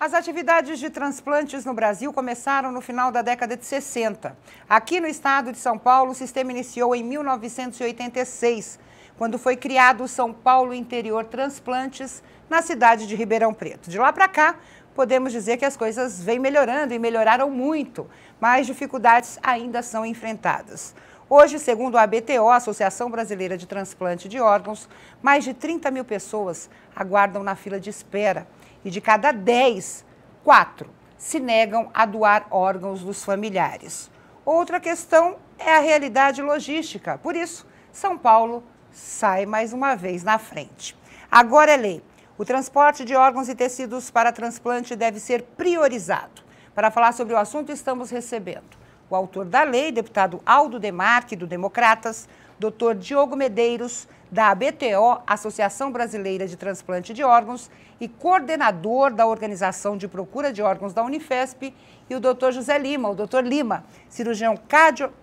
As atividades de transplantes no Brasil começaram no final da década de 60. Aqui no estado de São Paulo, o sistema iniciou em 1986, quando foi criado o São Paulo Interior Transplantes, na cidade de Ribeirão Preto. De lá para cá, podemos dizer que as coisas vêm melhorando e melhoraram muito, mas dificuldades ainda são enfrentadas. Hoje, segundo a ABTO, Associação Brasileira de Transplante de Órgãos, mais de 30 mil pessoas aguardam na fila de espera. E de cada 10, 4 se negam a doar órgãos dos familiares. Outra questão é a realidade logística. Por isso, São Paulo sai mais uma vez na frente. Agora é lei. O transporte de órgãos e tecidos para transplante deve ser priorizado. Para falar sobre o assunto, estamos recebendo o autor da lei, deputado Aldo Demarque, do Democratas, Dr. Diogo Medeiros, da ABTO, Associação Brasileira de Transplante de Órgãos, e coordenador da Organização de Procura de Órgãos da Unifesp, e o Dr. José Lima, o Dr. Lima, cirurgião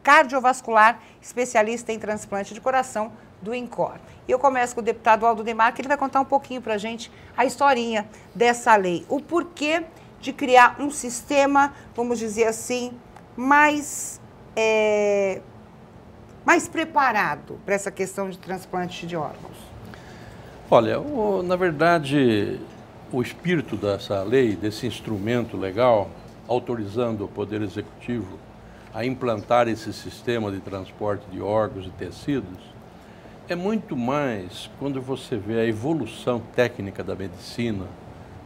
cardiovascular, especialista em transplante de coração do INCOR. E eu começo com o deputado Aldo Demarque, ele vai contar um pouquinho para a gente a historinha dessa lei, o porquê de criar um sistema, vamos dizer assim, mais preparado para essa questão de transplante de órgãos? Olha, na verdade, o espírito dessa lei, desse instrumento legal, autorizando o Poder Executivo a implantar esse sistema de transporte de órgãos e tecidos, é muito mais quando você vê a evolução técnica da medicina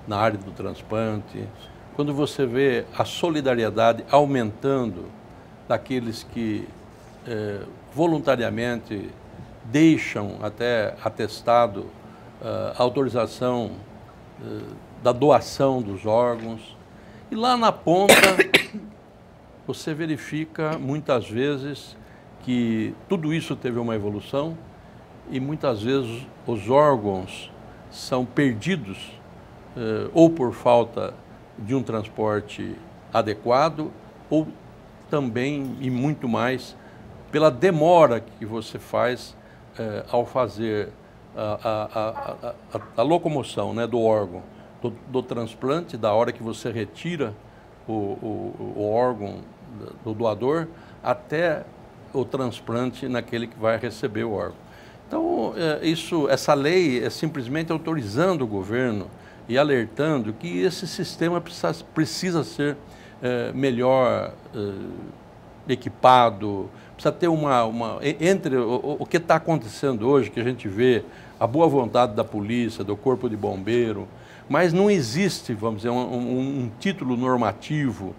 na área do transplante, quando você vê a solidariedade aumentando daqueles que voluntariamente deixam até atestado a autorização da doação dos órgãos. E lá na ponta, você verifica muitas vezes que tudo isso teve uma evolução e muitas vezes os órgãos são perdidos ou por falta de um transporte adequado ou também e muito mais pela demora que você faz ao fazer a locomoção, né, do órgão, do transplante, da hora que você retira o órgão do doador até o transplante naquele que vai receber o órgão. Então, essa lei é simplesmente autorizando o governo e alertando que esse sistema precisa ser melhor equipado, precisa ter entre o que está acontecendo hoje, que a gente vê a boa vontade da polícia, do corpo de bombeiro, mas não existe, vamos dizer, um título normativo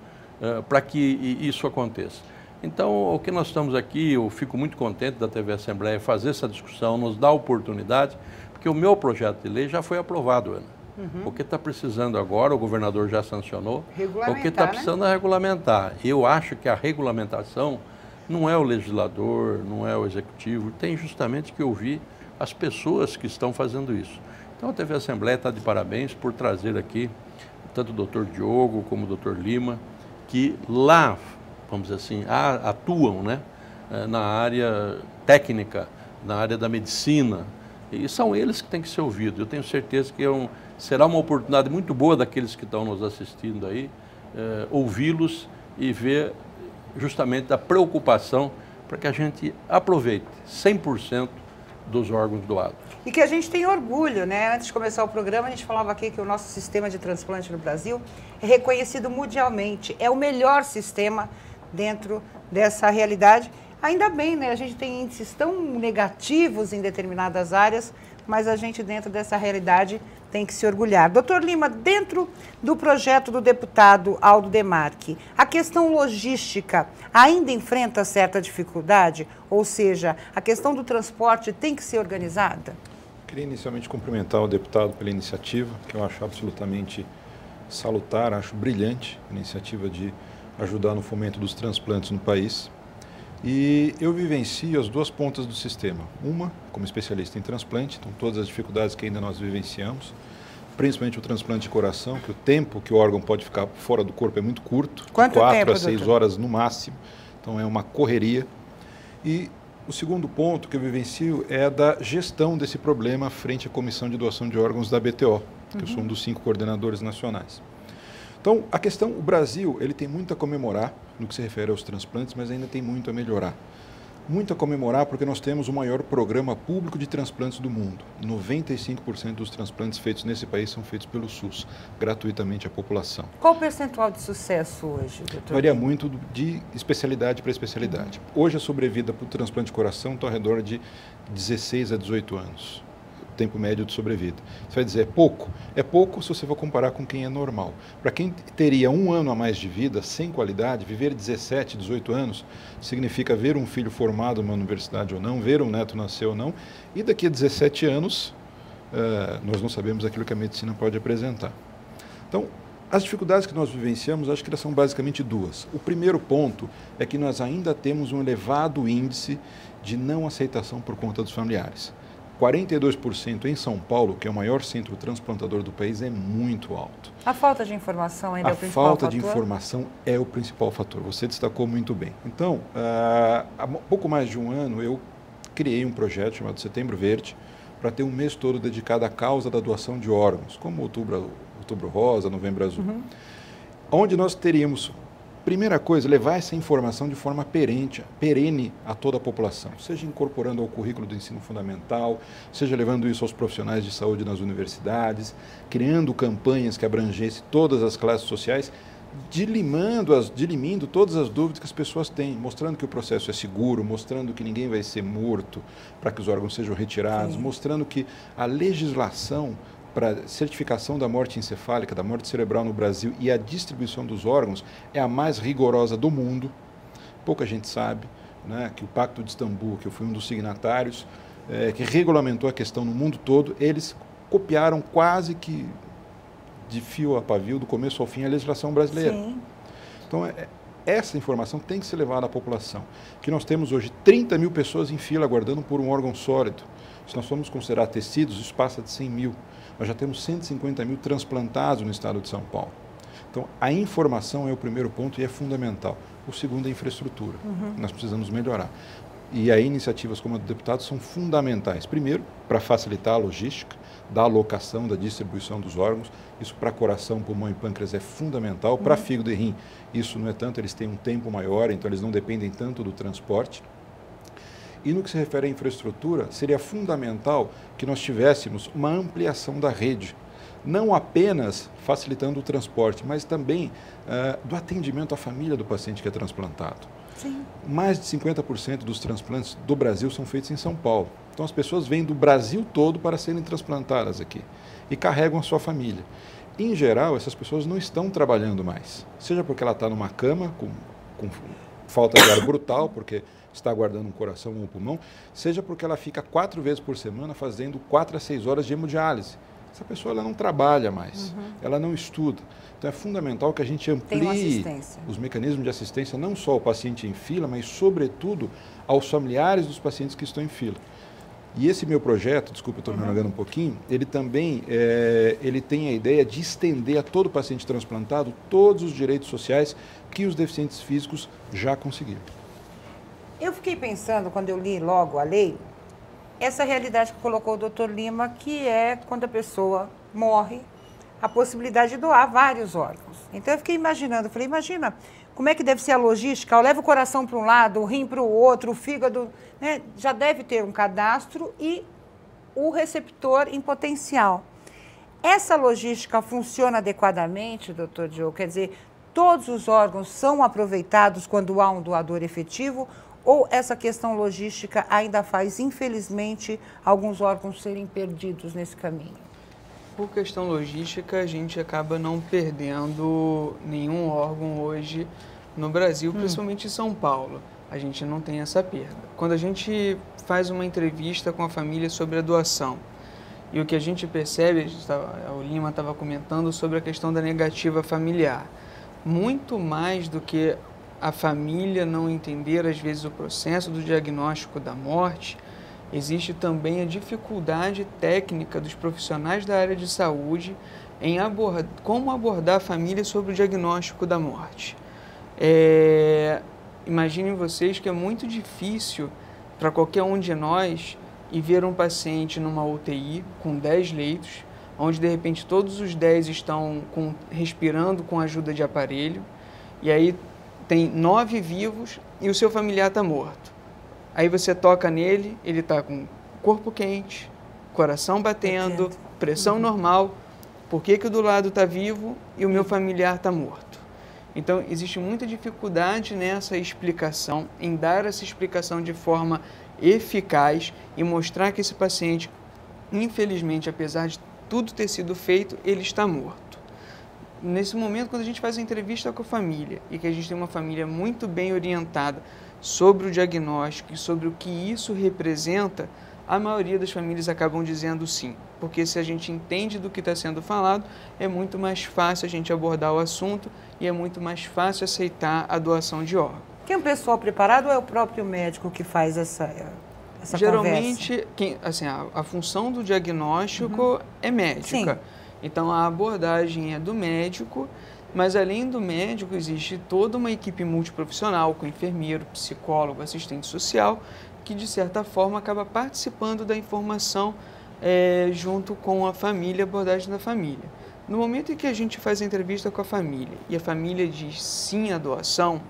para que isso aconteça. Então, o que nós estamos aqui, eu fico muito contente da TV Assembleia fazer essa discussão, nos dar a oportunidade, porque o meu projeto de lei já foi aprovado, Ana. O que está precisando agora, o governador já sancionou, o que está precisando é regulamentar. Eu acho que a regulamentação não é o legislador, não é o executivo, tem justamente que ouvir as pessoas que estão fazendo isso. Então a TV Assembleia está de parabéns por trazer aqui tanto o doutor Diogo como o doutor Lima, que lá, vamos dizer assim, atuam, né, na área técnica, na área da medicina, e são eles que têm que ser ouvidos. Eu tenho certeza que será uma oportunidade muito boa daqueles que estão nos assistindo aí, ouvi-los e ver justamente a preocupação para que a gente aproveite 100% dos órgãos doados. E que a gente tem orgulho, né? Antes de começar o programa, a gente falava aqui que o nosso sistema de transplante no Brasil é reconhecido mundialmente. É o melhor sistema dentro dessa realidade. Ainda bem, né? A gente tem índices tão negativos em determinadas áreas, mas a gente, dentro dessa realidade, tem que se orgulhar. Doutor Lima, dentro do projeto do deputado Aldo Demarque, a questão logística ainda enfrenta certa dificuldade? Ou seja, a questão do transporte tem que ser organizada? Queria inicialmente cumprimentar o deputado pela iniciativa, que eu acho absolutamente salutar, acho brilhante a iniciativa de ajudar no fomento dos transplantes no país. E eu vivencio as duas pontas do sistema. Uma, como especialista em transplante, então todas as dificuldades que ainda nós vivenciamos, principalmente o transplante de coração, que o tempo que o órgão pode ficar fora do corpo é muito curto, Quanto 4 a 6 doutor? horas no máximo, então é uma correria. E o segundo ponto que eu vivencio é a da gestão desse problema frente à Comissão de Doação de Órgãos da ABTO, que eu sou um dos 5 coordenadores nacionais. Então, a questão, o Brasil, ele tem muito a comemorar no que se refere aos transplantes, mas ainda tem muito a melhorar. Muito a comemorar porque nós temos o maior programa público de transplantes do mundo. 95% dos transplantes feitos nesse país são feitos pelo SUS, gratuitamente à população. Qual o percentual de sucesso hoje, doutor? Varia muito de especialidade para especialidade. Hoje a sobrevida para o transplante de coração está ao redor de 16 a 18 anos. Tempo médio de sobrevida. Você vai dizer, é pouco? É pouco se você for comparar com quem é normal. Para quem teria 1 ano a mais de vida, sem qualidade, viver 17, 18 anos, significa ver um filho formado numa universidade ou não, ver um neto nascer ou não, e daqui a 17 anos, nós não sabemos aquilo que a medicina pode apresentar. Então, as dificuldades que nós vivenciamos, acho que elas são basicamente duas. O primeiro ponto é que nós ainda temos um elevado índice de não aceitação por conta dos familiares. 42% em São Paulo, que é o maior centro transplantador do país, é muito alto. A falta de informação ainda é o principal fator? A falta de informação é o principal fator. Você destacou muito bem. Então, há pouco mais de 1 ano, eu criei um projeto chamado Setembro Verde, para ter um mês todo dedicado à causa da doação de órgãos, como Outubro Rosa, Novembro Azul. Onde nós teríamos... Primeira coisa, levar essa informação de forma perene a toda a população, seja incorporando ao currículo do ensino fundamental, seja levando isso aos profissionais de saúde nas universidades, criando campanhas que abrangessem todas as classes sociais, dirimindo todas as dúvidas que as pessoas têm, mostrando que o processo é seguro, mostrando que ninguém vai ser morto para que os órgãos sejam retirados, mostrando que a legislação para certificação da morte encefálica, da morte cerebral no Brasil e a distribuição dos órgãos é a mais rigorosa do mundo. Pouca gente sabe, né, que o Pacto de Istambul, que eu fui um dos signatários, que regulamentou a questão no mundo todo, eles copiaram quase que de fio a pavio, do começo ao fim, a legislação brasileira. Sim. Então, essa informação tem que ser levada à população. Que nós temos hoje 30 mil pessoas em fila aguardando por um órgão sólido. Se nós formos considerar tecidos, isso passa de 100 mil. Nós já temos 150 mil transplantados no estado de São Paulo. Então, a informação é o primeiro ponto e é fundamental. O segundo é a infraestrutura. Nós precisamos melhorar. E aí, iniciativas como a do deputado são fundamentais. Primeiro, para facilitar a logística da alocação, da distribuição dos órgãos. Isso para coração, pulmão e pâncreas é fundamental. Para fígado e rim, isso não é tanto, eles têm um tempo maior, então eles não dependem tanto do transporte. E no que se refere à infraestrutura, seria fundamental que nós tivéssemos uma ampliação da rede, não apenas facilitando o transporte, mas também do atendimento à família do paciente que é transplantado. Sim. Mais de 50% dos transplantes do Brasil são feitos em São Paulo. Então as pessoas vêm do Brasil todo para serem transplantadas aqui e carregam a sua família. Em geral, essas pessoas não estão trabalhando mais, seja porque ela está numa cama com falta de ar brutal, porque está aguardando um coração ou um pulmão, seja porque ela fica 4 vezes por semana fazendo 4 a 6 horas de hemodiálise. Essa pessoa ela não trabalha mais, ela não estuda. Então é fundamental que a gente amplie os mecanismos de assistência, não só ao paciente em fila, mas sobretudo aos familiares dos pacientes que estão em fila. E esse meu projeto, desculpa, eu estou me alongando um pouquinho, ele também ele tem a ideia de estender a todo paciente transplantado todos os direitos sociais que os deficientes físicos já conseguiram. Eu fiquei pensando, quando eu li logo a lei, essa realidade que colocou o doutor Lima, que é quando a pessoa morre, a possibilidade de doar vários órgãos. Então eu fiquei imaginando, falei, imagina como é que deve ser a logística, eu levo o coração para um lado, o rim para o outro, o fígado, né? Já deve ter um cadastro e o receptor em potencial. Essa logística funciona adequadamente, doutor Diogo? Quer dizer, todos os órgãos são aproveitados quando há um doador efetivo? Ou essa questão logística ainda faz, infelizmente, alguns órgãos serem perdidos nesse caminho? Por questão logística, a gente acaba não perdendo nenhum órgão hoje no Brasil, principalmente em São Paulo. A gente não tem essa perda. Quando a gente faz uma entrevista com a família sobre a doação, e o que a gente percebe, o Lima estava comentando sobre a questão da negativa familiar, muito mais do que a família não entender, às vezes, o processo do diagnóstico da morte, existe também a dificuldade técnica dos profissionais da área de saúde em como abordar a família sobre o diagnóstico da morte. Imaginem vocês que é muito difícil para qualquer um de nós ir ver um paciente numa UTI com 10 leitos, onde de repente todos os 10 estão respirando com a ajuda de aparelho, e aí tem 9 vivos e o seu familiar está morto. Aí você toca nele, ele está com corpo quente, coração batendo, pressão normal. Por que o do lado está vivo e o meu familiar está morto? Então, existe muita dificuldade nessa explicação, em dar essa explicação de forma eficaz e mostrar que esse paciente, infelizmente, apesar de tudo ter sido feito, ele está morto. Nesse momento, quando a gente faz a entrevista com a família e que a gente tem uma família muito bem orientada sobre o diagnóstico e sobre o que isso representa, a maioria das famílias acabam dizendo sim, porque se a gente entende do que está sendo falado, é muito mais fácil a gente abordar o assunto e é muito mais fácil aceitar a doação de órgão. Tem um pessoal preparado ou é o próprio médico que faz essa Geralmente, a função do diagnóstico é médica. Sim. Então, a abordagem é do médico, mas além do médico, existe toda uma equipe multiprofissional, com enfermeiro, psicólogo, assistente social, que de certa forma acaba participando da informação junto com a família, a abordagem da família. No momento em que a gente faz a entrevista com a família e a família diz sim à doação,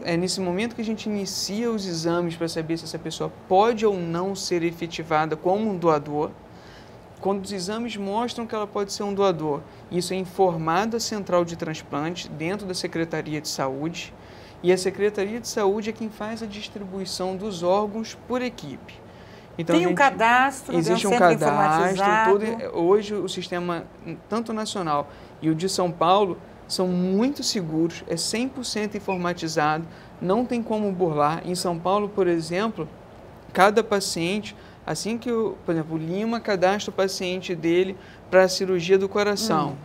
é nesse momento que a gente inicia os exames para saber se essa pessoa pode ou não ser efetivada como um doador. Quando os exames mostram que ela pode ser um doador, isso é informado à central de transplante dentro da Secretaria de Saúde, e a Secretaria de Saúde é quem faz a distribuição dos órgãos por equipe. Então, tem um cadastro, existe um cadastro. Hoje o sistema, tanto nacional e o de São Paulo, são muito seguros, é 100% informatizado, não tem como burlar. Em São Paulo, por exemplo, cada paciente, assim que, por exemplo, o Lima cadastra o paciente dele para a cirurgia do coração.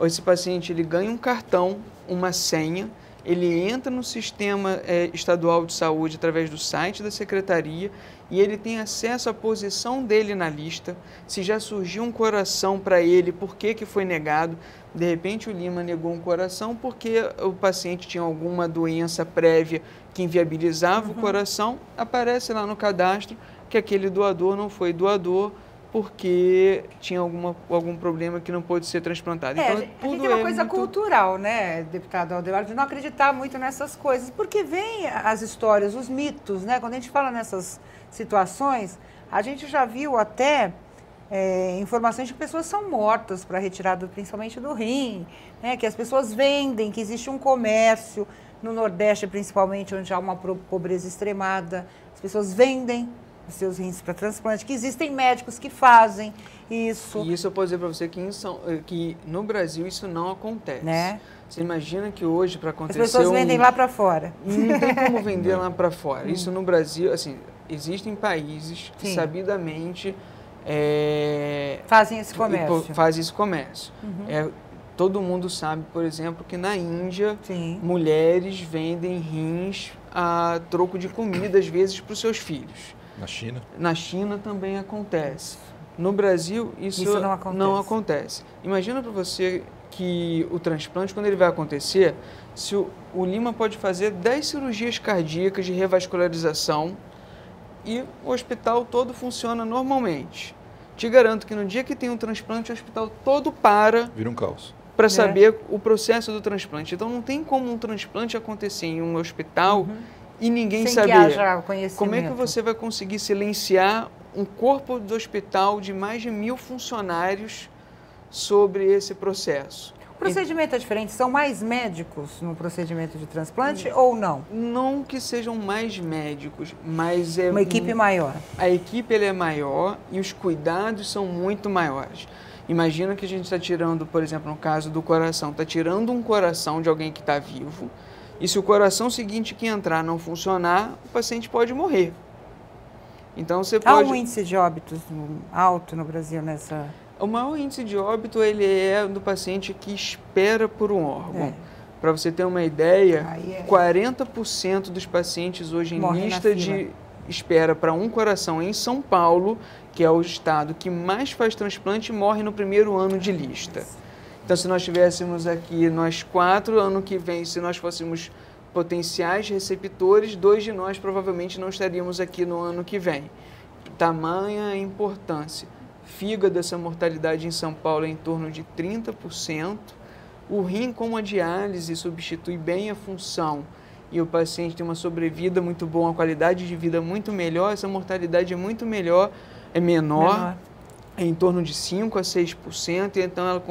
Esse paciente ele ganha um cartão, uma senha, ele entra no sistema estadual de saúde através do site da secretaria e ele tem acesso à posição dele na lista, se já surgiu um coração para ele, por que foi negado. De repente o Lima negou um coração porque o paciente tinha alguma doença prévia que inviabilizava o coração, aparece lá no cadastro que aquele doador não foi doador porque tinha algum problema que não pôde ser transplantado. Então, tudo tem uma coisa cultural, né, deputado Aldemar, de não acreditar muito nessas coisas, porque vem as histórias, os mitos, né? Quando a gente fala nessas situações, a gente já viu até informações de que pessoas são mortas para retirada principalmente do rim, né? Que as pessoas vendem, que existe um comércio, no Nordeste principalmente, onde há uma pobreza extremada, as pessoas vendem os seus rins para transplante, que existem médicos que fazem isso. E isso eu posso dizer para você que no Brasil isso não acontece. Né? Você imagina que hoje, para acontecer... As pessoas vendem lá para fora. Não tem como vender lá para fora. Isso no Brasil, assim, existem países que sabidamente... fazem esse comércio. Fazem esse comércio. Todo mundo sabe, por exemplo, que na Índia, mulheres vendem rins a troco de comida, às vezes, para os seus filhos. Na China? Na China também acontece. No Brasil, isso não acontece. Imagina para você que o transplante, quando ele vai acontecer, se o Lima pode fazer 10 cirurgias cardíacas de revascularização e o hospital todo funciona normalmente. Te garanto que no dia que tem um transplante, o hospital todo para... Vira um caos. Para saber o processo do transplante. Então, não tem como um transplante acontecer em um hospital e ninguém saber. Sem que haja conhecimento. Como é que você vai conseguir silenciar um corpo do hospital de mais de 1000 funcionários sobre esse processo? O procedimento é diferente? São mais médicos no procedimento de transplante ou não? Não que sejam mais médicos, mas é... Uma equipe maior. A equipe é maior e os cuidados são muito maiores. Imagina que a gente está tirando, por exemplo, no caso do coração, está tirando um coração de alguém que está vivo, e se o coração seguinte que entrar não funcionar, o paciente pode morrer. Então você pode... Há um índice de óbitos alto no Brasil nessa... O maior índice de óbito ele é do paciente que espera por um órgão. Para você ter uma ideia, 40% dos pacientes hoje em lista de espera para um coração em São Paulo, que é o estado que mais faz transplante, morre no primeiro ano de lista. Então, se nós tivéssemos aqui nós 4, ano que vem, se nós fôssemos potenciais receptores, 2 de nós provavelmente não estaríamos aqui no ano que vem. Tamanha importância. Fígado, essa mortalidade em São Paulo é em torno de 30%. O rim, com a diálise, substitui bem a função e o paciente tem uma sobrevida muito boa, uma qualidade de vida muito melhor, essa mortalidade é muito menor, é em torno de 5% a 6%, então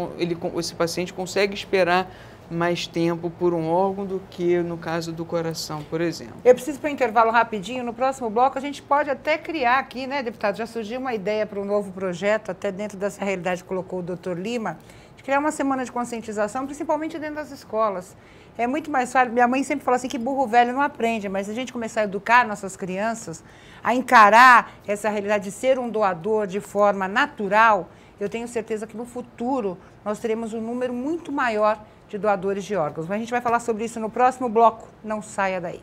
esse paciente consegue esperar mais tempo por um órgão do que no caso do coração, por exemplo. Eu preciso para um intervalo rapidinho. No próximo bloco a gente pode até criar aqui, né, deputado? Já surgiu uma ideia para um novo projeto, até dentro dessa realidade que colocou o doutor Lima, de criar uma semana de conscientização, principalmente dentro das escolas. É muito mais fácil. Minha mãe sempre fala assim que burro velho não aprende, mas se a gente começar a educar nossas crianças, a encarar essa realidade de ser um doador de forma natural, eu tenho certeza que no futuro nós teremos um número muito maior de doadores de órgãos. Mas a gente vai falar sobre isso no próximo bloco. Não saia daí.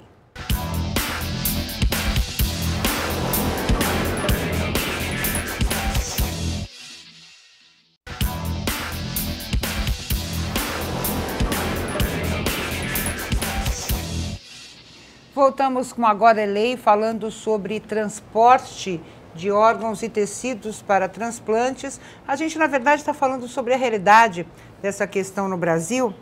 Voltamos com Agora é Lei, falando sobre transporte de órgãos e tecidos para transplantes. A gente, na verdade, está falando sobre a realidade dessa questão no Brasil.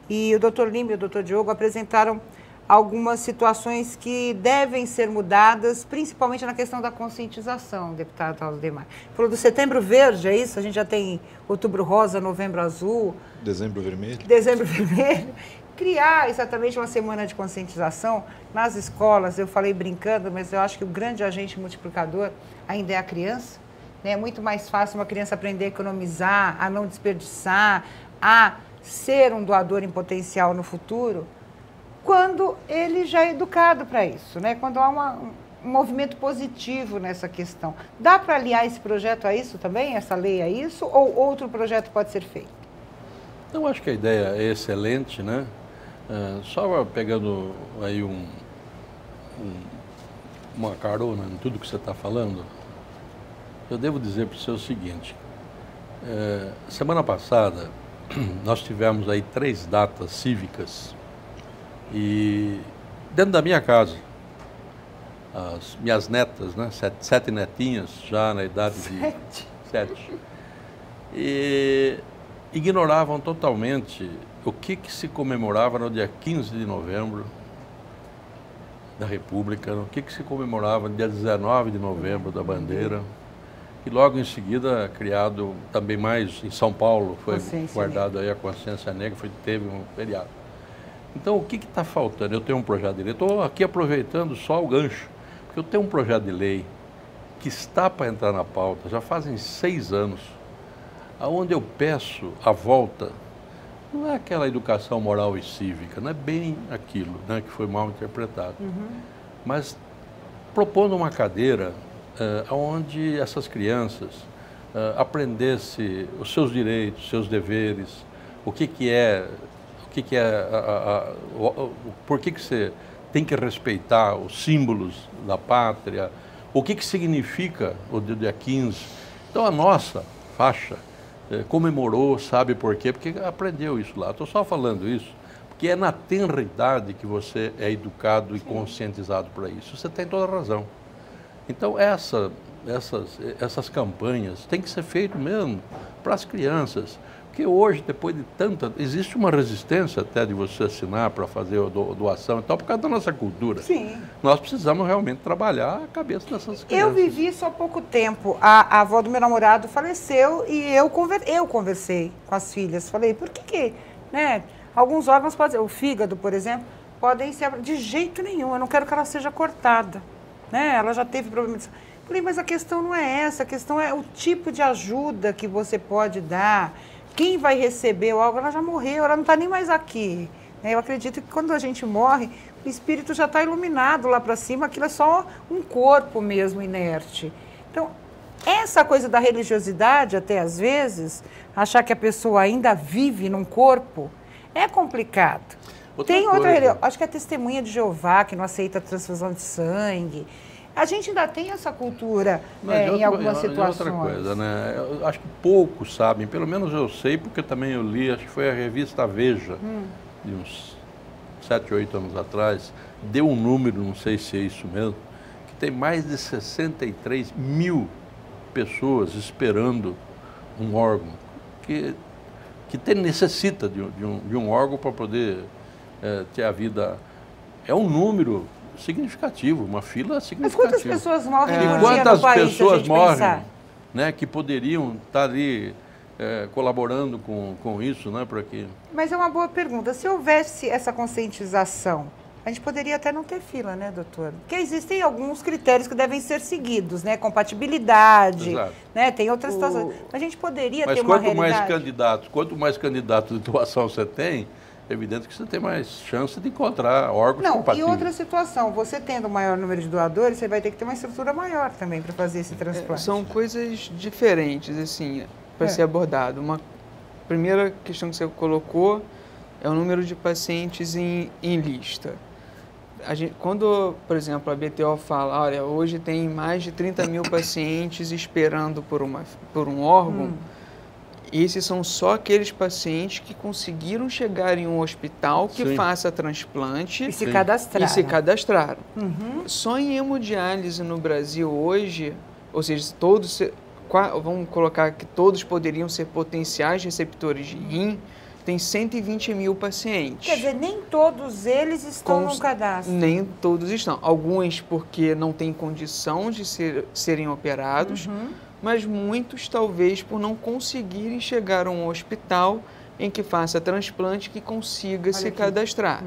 E o doutor Lima e o doutor Diogo apresentaram algumas situações que devem ser mudadas, principalmente na questão da conscientização, deputado Aldemar. Falou do Setembro Verde, é isso? A gente já tem Outubro Rosa, Novembro Azul. Dezembro Vermelho. Dezembro Vermelho. Criar exatamente uma semana de conscientização nas escolas. Eu falei brincando, mas eu acho que o grande agente multiplicador ainda é a criança. Né? É muito mais fácil uma criança aprender a economizar, a não desperdiçar, a ser um doador em potencial no futuro, quando ele já é educado para isso, né? Quando há um movimento positivo nessa questão. Dá para aliar esse projeto a isso também, essa lei a isso, ou outro projeto pode ser feito? Eu acho que a ideia é excelente, né? Só pegando aí uma carona em tudo que você está falando, eu devo dizer para você o seguinte, semana passada nós tivemos aí 3 datas cívicas e dentro da minha casa, as minhas netas, né, 7 netinhas já na idade de 7, e ignoravam totalmente o que se comemorava no dia 15 de novembro da República, o que se comemorava no dia 19 de novembro da bandeira, e logo em seguida, criado também mais em São Paulo, foi guardado aí a consciência negra, teve um feriado. Então, o que está faltando? Eu tenho um projeto de lei, estou aqui aproveitando só o gancho, porque eu tenho um projeto de lei que está para entrar na pauta, já fazem 6 anos, onde eu peço a volta, não é aquela educação moral e cívica, não é bem aquilo, né, que foi mal interpretado, mas propondo uma cadeira onde essas crianças aprendessem os seus direitos, seus deveres, por que você tem que respeitar os símbolos da pátria, o que significa o dia 15. Então a nossa faixa comemorou, sabe por quê? Porque aprendeu isso lá. Estou só falando isso, porque é na tenra idade que você é educado e conscientizado para isso. Você tem toda a razão. Então, essas campanhas têm que ser feitas mesmo para as crianças, porque hoje, depois de existe uma resistência até de você assinar para fazer a doação e tal, por causa da nossa cultura. Sim. Nós precisamos realmente trabalhar a cabeça dessas crianças. Eu vivi isso há pouco tempo. A avó do meu namorado faleceu e eu conversei com as filhas. Falei, por que né, alguns órgãos podem ser, o fígado, por exemplo, podem ser, de jeito nenhum, eu não quero que ela seja cortada. Né? Ela já teve problemas. Falei, mas a questão não é essa, a questão é o tipo de ajuda que você pode dar, quem vai receber o órgão, ela já morreu, ela não está nem mais aqui. Eu acredito que quando a gente morre, o espírito já está iluminado lá para cima, aquilo é só um corpo mesmo inerte. Então, essa coisa da religiosidade, até às vezes, achar que a pessoa ainda vive num corpo, é complicado. Tem outra religião, acho que é a Testemunha de Jeová, que não aceita transfusão de sangue. A gente ainda tem essa cultura em algumas situações. Outra coisa, né? Eu acho que poucos sabem, pelo menos eu sei, porque também eu li, acho que foi a revista Veja, de uns 7, 8 anos atrás, deu um número, não sei se é isso mesmo, que tem mais de 63 mil pessoas esperando um órgão que necessita de um órgão para poder ter a vida. É um número significativo, uma fila significativa. Mas quantas pessoas morrem por dia quantas no país, pessoas se a gente morrem, pensar? né, que poderiam estar ali colaborando com isso, né, para que... Mas é uma boa pergunta. Se houvesse essa conscientização, a gente poderia até não ter fila, né, doutor? Porque existem alguns critérios que devem ser seguidos, né? Compatibilidade, Exato. né? Tem outras situações. A gente poderia Mas ter uma quanto realidade. quanto mais candidatos de doação você tem, é evidente que você tem mais chance de encontrar órgãos Não, e compatíveis. outra situação, você tendo um maior número de doadores, você vai ter que ter uma estrutura maior também para fazer esse transplante. São coisas diferentes, assim, para ser abordado. Uma primeira questão que você colocou é o número de pacientes em lista. Quando, por exemplo, a BTO fala, olha, hoje tem mais de 30 mil pacientes esperando por um órgão, esses são só aqueles pacientes que conseguiram chegar em um hospital que Sim. faça transplante E se cadastraram. e se cadastraram. Só em hemodiálise no Brasil hoje, ou seja, vamos colocar que todos poderiam ser potenciais receptores de rim, tem 120 mil pacientes. Quer dizer, nem todos eles estão no cadastro. Nem todos estão. Alguns porque não têm condição de serem operados, mas muitos talvez por não conseguirem chegar a um hospital em que faça transplante que consiga se cadastrar.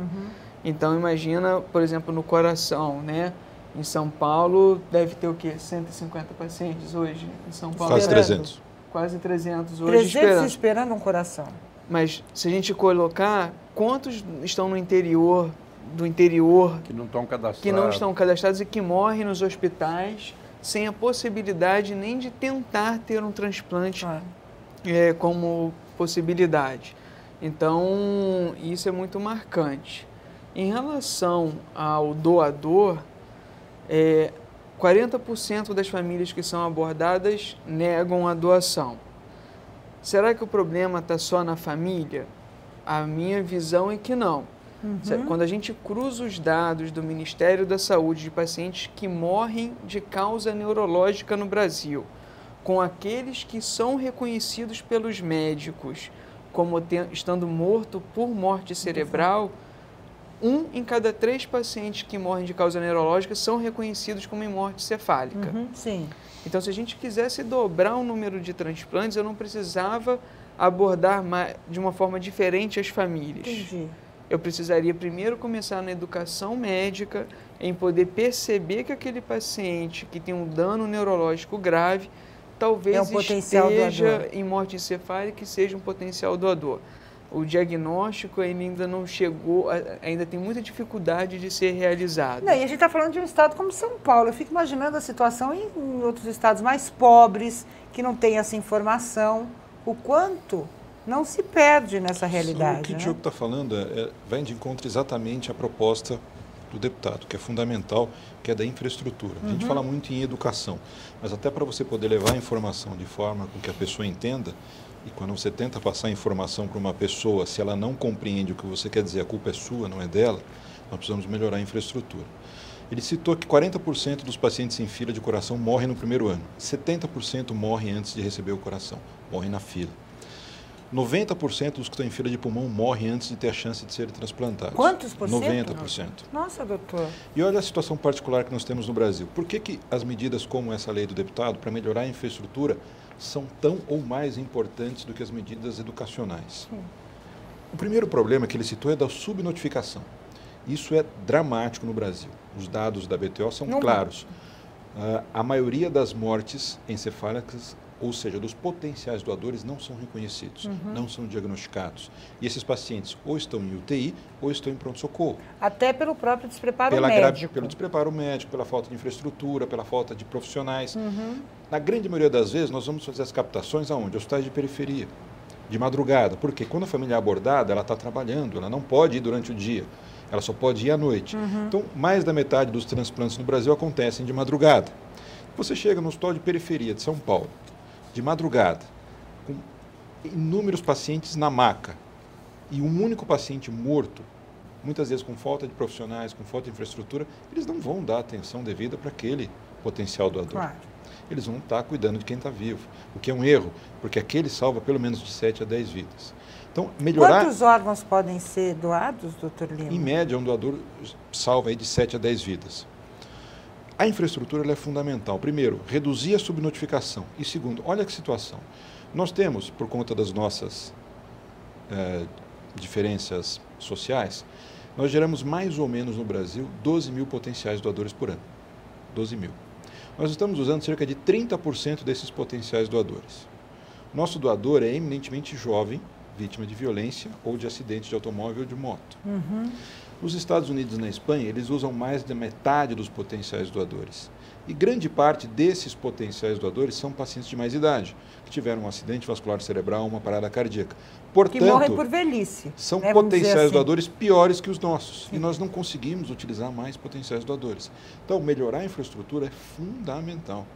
Então imagina, por exemplo, no coração, né? Em São Paulo deve ter o quê? 150 pacientes hoje em São Paulo? Quase 300. Quase 300 hoje 300 esperando um coração. Mas se a gente colocar, quantos estão no interior, do interior, Que não estão cadastrados. que não estão cadastrados e que morrem nos hospitais sem a possibilidade nem de tentar ter um transplante como possibilidade. Então, isso é muito marcante. Em relação ao doador, 40% das famílias que são abordadas negam a doação. Será que o problema está só na família? A minha visão é que não. Quando a gente cruza os dados do Ministério da Saúde de pacientes que morrem de causa neurológica no Brasil, com aqueles que são reconhecidos pelos médicos como estando morto por morte cerebral, 1 em cada 3 pacientes que morrem de causa neurológica são reconhecidos como em morte cefálica. Sim. Então, se a gente quisesse dobrar o número de transplantes, eu não precisava abordar de uma forma diferente as famílias. Entendi. Eu precisaria primeiro começar na educação médica, em poder perceber que aquele paciente que tem um dano neurológico grave, talvez esteja em morte encefálica e seja um potencial doador. O diagnóstico ainda não chegou, ainda tem muita dificuldade de ser realizado. Não, e a gente está falando de um estado como São Paulo. Eu fico imaginando a situação em outros estados mais pobres, que não têm essa informação. O quanto não se perde nessa realidade. O que o né? Diogo está falando vai de encontro exatamente à proposta do deputado, que é fundamental, que é da infraestrutura. A gente fala muito em educação, mas até para você poder levar a informação de forma com que a pessoa entenda, e quando você tenta passar informação para uma pessoa, se ela não compreende o que você quer dizer, a culpa é sua, não é dela, nós precisamos melhorar a infraestrutura. Ele citou que 40% dos pacientes em fila de coração morrem no primeiro ano. 70% morrem antes de receber o coração, morrem na fila. 90% dos que estão em fila de pulmão morrem antes de ter a chance de serem transplantados. Quantos por cento? 90%. Nossa, doutor. E olha a situação particular que nós temos no Brasil. Por que as medidas como essa lei do deputado, para melhorar a infraestrutura, são tão ou mais importantes do que as medidas educacionais? O primeiro problema que ele citou é da subnotificação. Isso é dramático no Brasil. Os dados da BTO são claros. A maioria das mortes encefálicas, ou seja, dos potenciais doadores, não são reconhecidos, não são diagnosticados. E esses pacientes ou estão em UTI ou estão em pronto-socorro. Até pelo próprio despreparo médico. Pelo despreparo médico, pela falta de infraestrutura, pela falta de profissionais. Na grande maioria das vezes, nós vamos fazer as captações aonde? Hospitais de periferia, de madrugada. Porque quando a família é abordada, ela está trabalhando, ela não pode ir durante o dia, ela só pode ir à noite. Então, mais da metade dos transplantes no Brasil acontecem de madrugada. Você chega no hospital de periferia de São Paulo, de madrugada, com inúmeros pacientes na maca e um único paciente morto, muitas vezes com falta de profissionais, com falta de infraestrutura, eles não vão dar atenção devida para aquele potencial doador. Claro. eles vão estar cuidando de quem está vivo, o que é um erro, porque aquele salva pelo menos de 7 a 10 vidas. Então, melhorar... Quantos órgãos podem ser doados, doutor Lima? Em média, um doador salva aí de 7 a 10 vidas. A infraestrutura ela é fundamental. Primeiro, reduzir a subnotificação. E segundo, olha que situação. Nós temos, por conta das nossas diferenças sociais, nós geramos mais ou menos no Brasil 12 mil potenciais doadores por ano. 12 mil. Nós estamos usando cerca de 30% desses potenciais doadores. Nosso doador é eminentemente jovem, vítima de violência ou de acidente de automóvel ou de moto. Nos Estados Unidos e na Espanha, eles usam mais da metade dos potenciais doadores. E grande parte desses potenciais doadores são pacientes de mais idade, que tiveram um acidente vascular cerebral, uma parada cardíaca. Portanto, que morrem por velhice. São né, potenciais assim. doadores piores que os nossos. Sim. E nós não conseguimos utilizar mais potenciais doadores. Então, melhorar a infraestrutura é fundamental.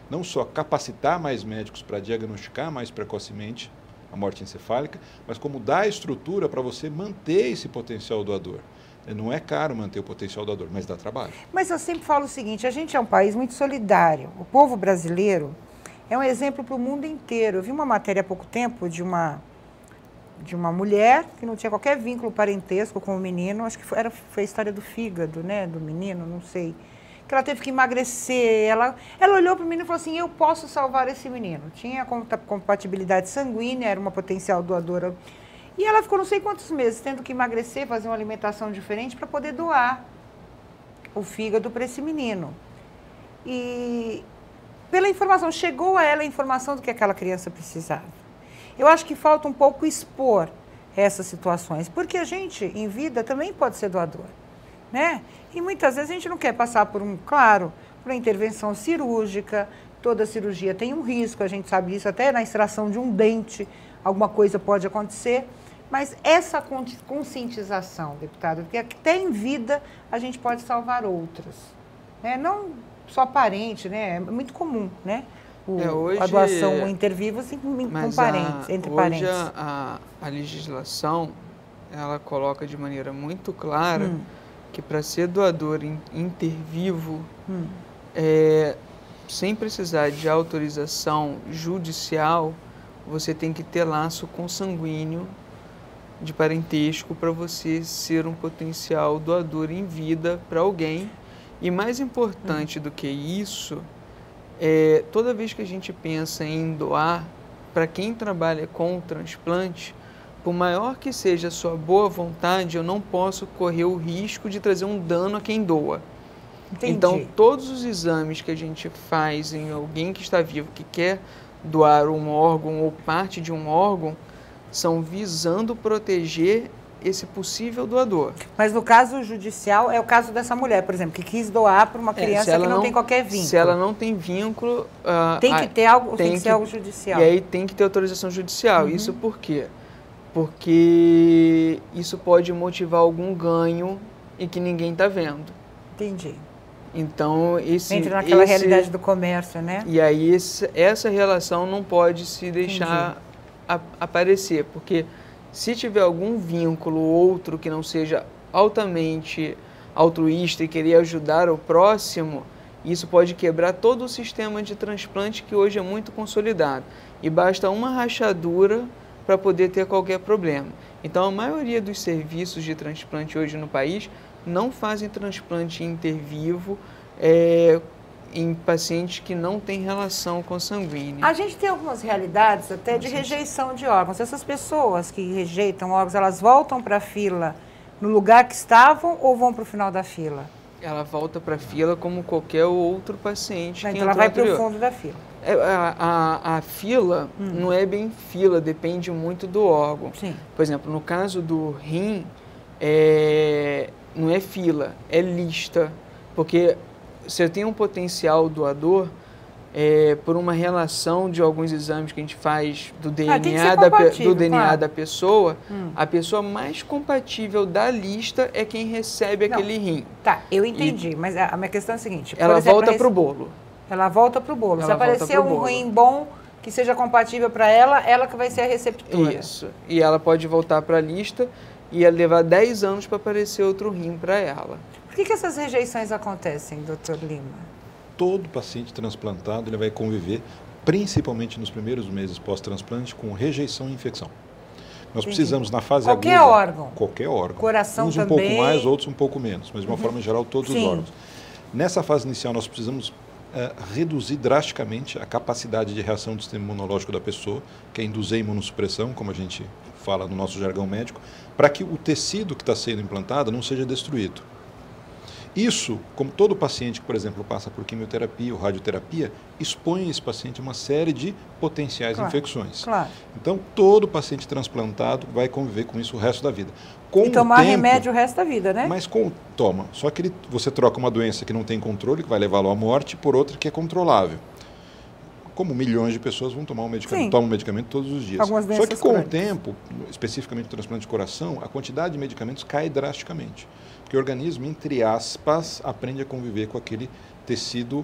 Não só capacitar mais médicos para diagnosticar mais precocemente a morte encefálica, mas como dar estrutura para você manter esse potencial doador. Não é caro manter o potencial doador, mas dá trabalho. Mas eu sempre falo o seguinte, a gente é um país muito solidário. O povo brasileiro é um exemplo para o mundo inteiro. Eu vi uma matéria há pouco tempo de uma mulher que não tinha qualquer vínculo parentesco com o menino, acho que foi a história do fígado, né, do menino, não sei, que ela teve que emagrecer, ela olhou para o menino e falou assim, eu posso salvar esse menino. Tinha compatibilidade sanguínea, era uma potencial doadora, e ela ficou não sei quantos meses tendo que emagrecer, fazer uma alimentação diferente para poder doar o fígado para esse menino. E pela informação, chegou a ela a informação do que aquela criança precisava. Eu acho que falta um pouco expor essas situações, porque a gente, em vida, também pode ser doador, né? E muitas vezes a gente não quer passar por por uma intervenção cirúrgica, toda cirurgia tem um risco, a gente sabe isso, até na extração de um dente, alguma coisa pode acontecer, mas essa conscientização, deputado, porque até em vida a gente pode salvar outros, né? Não só parente, né? É muito comum, né? Hoje, a doação intervivos com parentes, entre parentes. Hoje a legislação, ela coloca de maneira muito clara que para ser doador intervivo, sem precisar de autorização judicial, você tem que ter laço consanguíneo de parentesco para você ser um potencial doador em vida para alguém. E mais importante do que isso, toda vez que a gente pensa em doar, para quem trabalha com o transplante, por maior que seja a sua boa vontade, eu não posso correr o risco de trazer um dano a quem doa. Entendi. Então, todos os exames que a gente faz em alguém que está vivo, que quer doar um órgão ou parte de um órgão, são visando proteger esse possível doador. Mas no caso judicial, é o caso dessa mulher, por exemplo, que quis doar para uma criança que não tem qualquer vínculo. Se ela não tem vínculo... tem que ter algo, tem que ser algo judicial. E aí tem que ter autorização judicial. Isso por quê? Porque isso pode motivar algum ganho e que ninguém está vendo. Entendi. Então, entra naquela realidade do comércio, né? E aí essa relação não pode se deixar aparecer, porque se tiver algum vínculo outro que não seja altamente altruísta e querer ajudar o próximo, isso pode quebrar todo o sistema de transplante que hoje é muito consolidado. E basta uma rachadura para poder ter qualquer problema. Então, a maioria dos serviços de transplante hoje no país não fazem transplante intervivo em pacientes que não têm relação consanguínea. A gente tem algumas realidades até de rejeição de órgãos. Essas pessoas que rejeitam órgãos, elas voltam para a fila no lugar que estavam ou vão para o final da fila? Ela volta para a fila como qualquer outro paciente. Então ela vai para o fundo da fila. A fila não é bem fila, depende muito do órgão. Sim. Por exemplo, no caso do rim, não é fila, é lista. Porque se eu tenho um potencial doador, por uma relação de alguns exames que a gente faz do DNA, da pessoa, a pessoa mais compatível da lista é quem recebe aquele rim. Tá, eu entendi, mas a minha questão é a seguinte. Ela volta para o bolo. Ela volta para o bolo. Se aparecer um rim bom que seja compatível para ela que vai ser a receptora. Isso. E ela pode voltar para a lista e ia levar 10 anos para aparecer outro rim para ela. Por que essas rejeições acontecem, doutor Lima? todo paciente transplantado ele vai conviver, principalmente nos primeiros meses pós-transplante, com rejeição e infecção. Nós precisamos, na fase aguda... Qualquer órgão? Qualquer órgão. Coração uns também? Um pouco mais, outros um pouco menos, mas de uma forma geral, todos os órgãos. Nessa fase inicial, nós precisamos reduzir drasticamente a capacidade de reação do sistema imunológico da pessoa, que é induzir a imunossupressão, como a gente fala no nosso jargão médico, para que o tecido que está sendo implantado não seja destruído. Isso, como todo paciente que, por exemplo, passa por quimioterapia ou radioterapia, expõe esse paciente a uma série de potenciais infecções. Claro. Então, todo paciente transplantado vai conviver com isso o resto da vida. E tomar remédio o resto da vida, né? Mas toma. Só que você troca uma doença que não tem controle, que vai levá-lo à morte, por outra que é controlável. Como milhões de pessoas vão tomar um medicamento, tomam medicamento todos os dias. Só que com o tempo, especificamente o transplante de coração, a quantidade de medicamentos cai drasticamente. Porque o organismo, entre aspas, aprende a conviver com aquele tecido.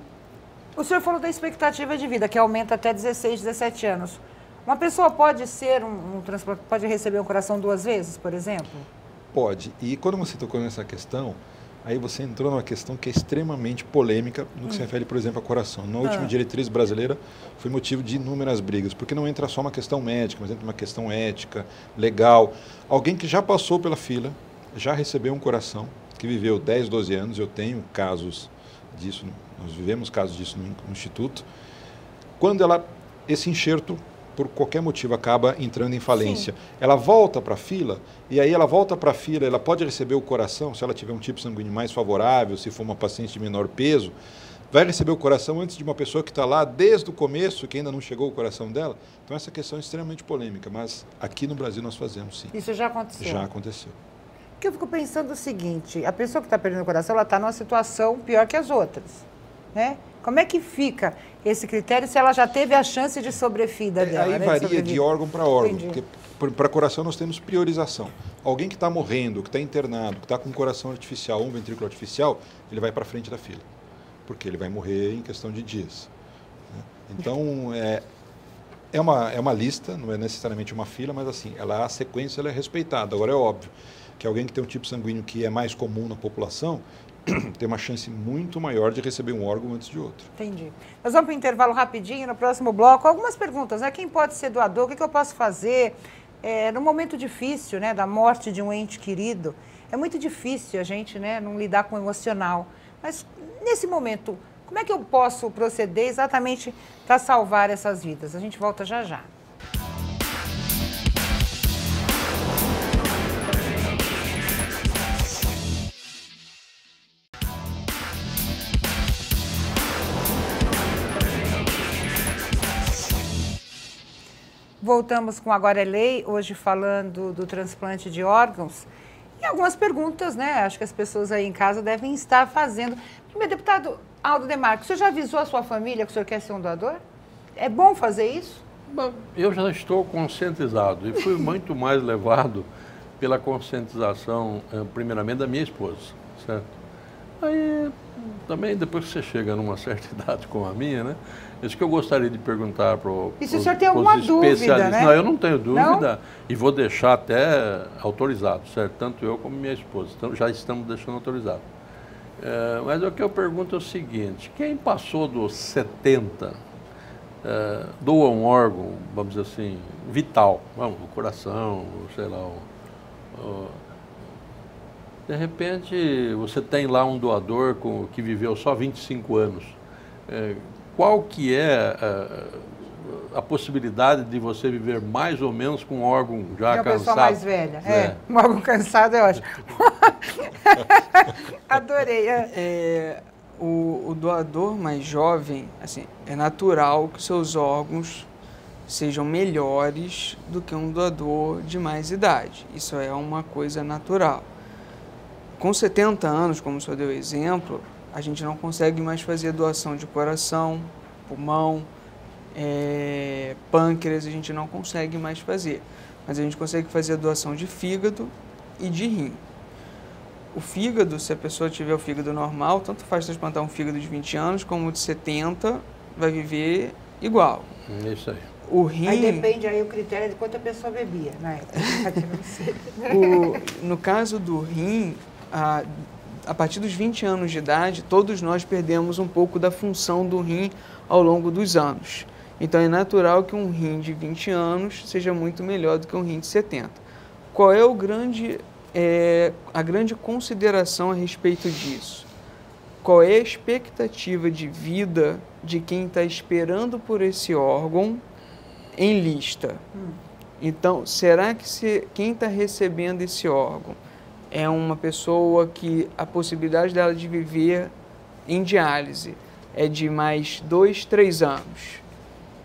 O senhor falou da expectativa de vida, que aumenta até 16, 17 anos. Uma pessoa pode ser um transplante, pode receber um coração 2 vezes, por exemplo? Pode. E quando você tocou nessa questão, aí você entrou numa questão que é extremamente polêmica no que se refere, por exemplo, ao coração. Na última diretriz brasileira foi motivo de inúmeras brigas, porque não entra só uma questão médica, mas entra uma questão ética, legal. Alguém que já passou pela fila, já recebeu um coração, que viveu 10, 12 anos, eu tenho casos disso, nós vivemos casos disso no Instituto, quando esse enxerto, por qualquer motivo, acaba entrando em falência, ela volta para a fila, e aí ela volta para a fila, ela pode receber o coração, se ela tiver um tipo sanguíneo mais favorável, se for uma paciente de menor peso, vai receber o coração antes de uma pessoa que está lá desde o começo, que ainda não chegou o coração dela. Então essa questão é extremamente polêmica, mas aqui no Brasil nós fazemos sim. Isso já aconteceu? Já aconteceu. Porque eu fico pensando o seguinte, a pessoa que está perdendo o coração, ela está numa situação pior que as outras, né? Como é que fica esse critério se ela já teve a chance de sobrevida dela? Aí varia de órgão para órgão, porque para coração nós temos priorização. Alguém que está morrendo, que está internado, que está com um coração artificial ou um ventrículo artificial, ele vai para frente da fila, porque ele vai morrer em questão de dias. Então, é uma lista, não é necessariamente uma fila, mas assim, a sequência ela é respeitada. Agora é óbvio que alguém que tem um tipo sanguíneo que é mais comum na população tem uma chance muito maior de receber um órgão antes de outro. Entendi. Nós vamos para o intervalo rapidinho, no próximo bloco. Algumas perguntas, né? Quem pode ser doador? O que eu posso fazer? Num momento difícil, né, da morte de um ente querido, é muito difícil a gente, né, não lidar com o emocional. Mas, nesse momento, como é que eu posso proceder exatamente para salvar essas vidas? A gente volta já já. Voltamos com Agora é Lei, hoje falando do transplante de órgãos. E algumas perguntas, né? Acho que as pessoas aí em casa devem estar fazendo. Primeiro, deputado Aldo Demarco, o senhor já avisou a sua família que o senhor quer ser um doador? É bom fazer isso? Bom, eu já estou conscientizado e fui muito mais levado pela conscientização, primeiramente, da minha esposa, certo? Aí, também, depois que você chega numa certa idade como a minha, né? Isso que eu gostaria de perguntar para os especialistas. E se o senhor tem alguma dúvida, né? Não, eu não tenho dúvida. Não? E vou deixar até autorizado, certo? Tanto eu como minha esposa. Então, já estamos deixando autorizado. Mas o que eu pergunto é o seguinte, quem passou dos 70 doa um órgão, vamos dizer assim, vital, o coração, sei lá, de repente você tem lá um doador que viveu só 25 anos. Qual que é a possibilidade de você viver mais ou menos com um órgão já cansado? Uma pessoa mais velha, um órgão cansado é ótimo. Adorei. O doador mais jovem, assim, é natural que seus órgãos sejam melhores do que um doador de mais idade. Isso é uma coisa natural. Com 70 anos, como o senhor deu exemplo, a gente não consegue mais fazer doação de coração, pulmão, pâncreas, a gente não consegue mais fazer. Mas a gente consegue fazer a doação de fígado e de rim. O fígado, se a pessoa tiver o fígado normal, tanto faz transplantar um fígado de 20 anos como de 70, vai viver igual. Isso aí. O rim... Aí depende aí o critério de quanto a pessoa bebia, né? No caso do rim, a partir dos 20 anos de idade, todos nós perdemos um pouco da função do rim ao longo dos anos. Então é natural que um rim de 20 anos seja muito melhor do que um rim de 70. Qual é a grande consideração a respeito disso? Qual é a expectativa de vida de quem está esperando por esse órgão em lista? Então, será que quem está recebendo esse órgão é uma pessoa que a possibilidade dela de viver em diálise é de mais 2, 3 anos?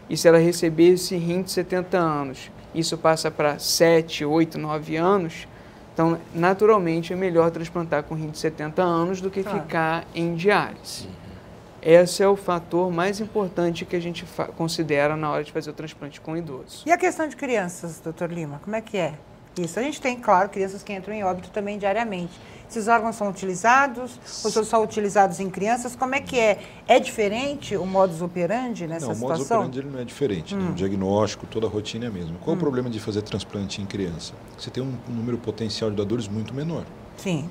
E se ela receber esse rim de 70 anos, isso passa para 7, 8, 9 anos, então, naturalmente, é melhor transplantar com rim de 70 anos do que ficar em diálise. Esse é o fator mais importante que a gente considera na hora de fazer o transplante com idosos. E a questão de crianças, doutor Lima, como é que é isso? A gente tem, claro, crianças que entram em óbito também diariamente. Esses órgãos são utilizados ou são só utilizados em crianças? Como é que é? É diferente o modus operandi nessa situação? Não, o modus operandi ele não é diferente. Né? O diagnóstico, toda a rotina é a mesma. Qual o problema de fazer transplante em criança? Você tem um número potencial de doadores muito menor. Sim.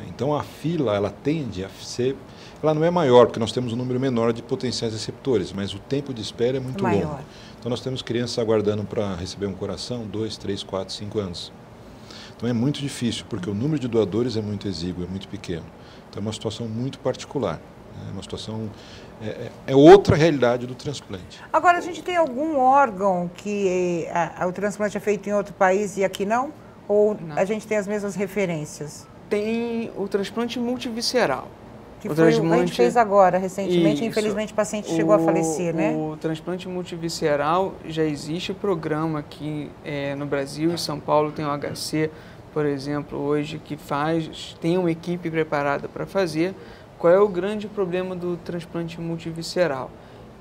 Então a fila, ela tende a ser... Ela não é maior, porque nós temos um número menor de potenciais receptores, mas o tempo de espera é muito longo. Então nós temos crianças aguardando para receber um coração 2, 3, 4, 5 anos. Então é muito difícil, porque o número de doadores é muito exíguo, é muito pequeno. Então é uma situação muito particular. É uma situação... É outra realidade do transplante. Agora, a gente tem algum órgão que o transplante é feito em outro país e aqui não? Ou não. A gente tem as mesmas referências? Tem o transplante multivisceral. Que foi o que a gente fez agora, recentemente. Isso. Infelizmente, o paciente chegou a falecer, né? O transplante multivisceral, já existe programa aqui no Brasil, em São Paulo tem o HC, por exemplo, hoje, que tem uma equipe preparada para fazer. Qual é o grande problema do transplante multivisceral?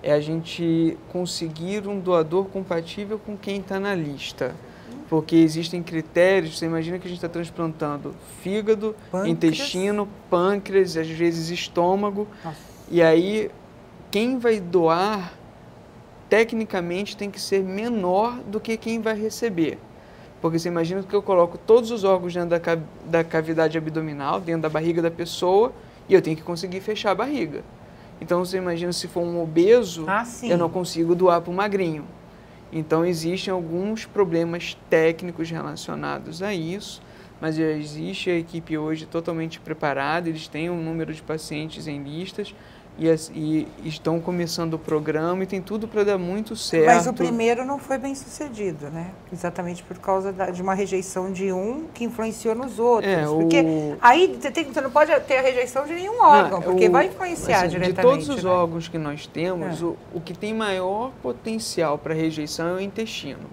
É a gente conseguir um doador compatível com quem está na lista. Porque existem critérios, você imagina que a gente está transplantando fígado, intestino, pâncreas, às vezes estômago. Nossa. E aí, quem vai doar, tecnicamente, tem que ser menor do que quem vai receber. Porque você imagina que eu coloco todos os órgãos dentro da cavidade abdominal, dentro da barriga da pessoa, e eu tenho que conseguir fechar a barriga. Então, você imagina se for um obeso, eu não consigo doar para o magrinho. Então, existem alguns problemas técnicos relacionados a isso, mas já existe a equipe hoje totalmente preparada, eles têm um número de pacientes em listas e estão começando o programa e tem tudo para dar muito certo. Mas o primeiro não foi bem sucedido, né? Exatamente por causa de uma rejeição de um que influenciou nos outros. Porque aí você não pode ter a rejeição de nenhum órgão, porque vai influenciar diretamente. De todos os órgãos que nós temos, o que tem maior potencial para rejeição é o intestino,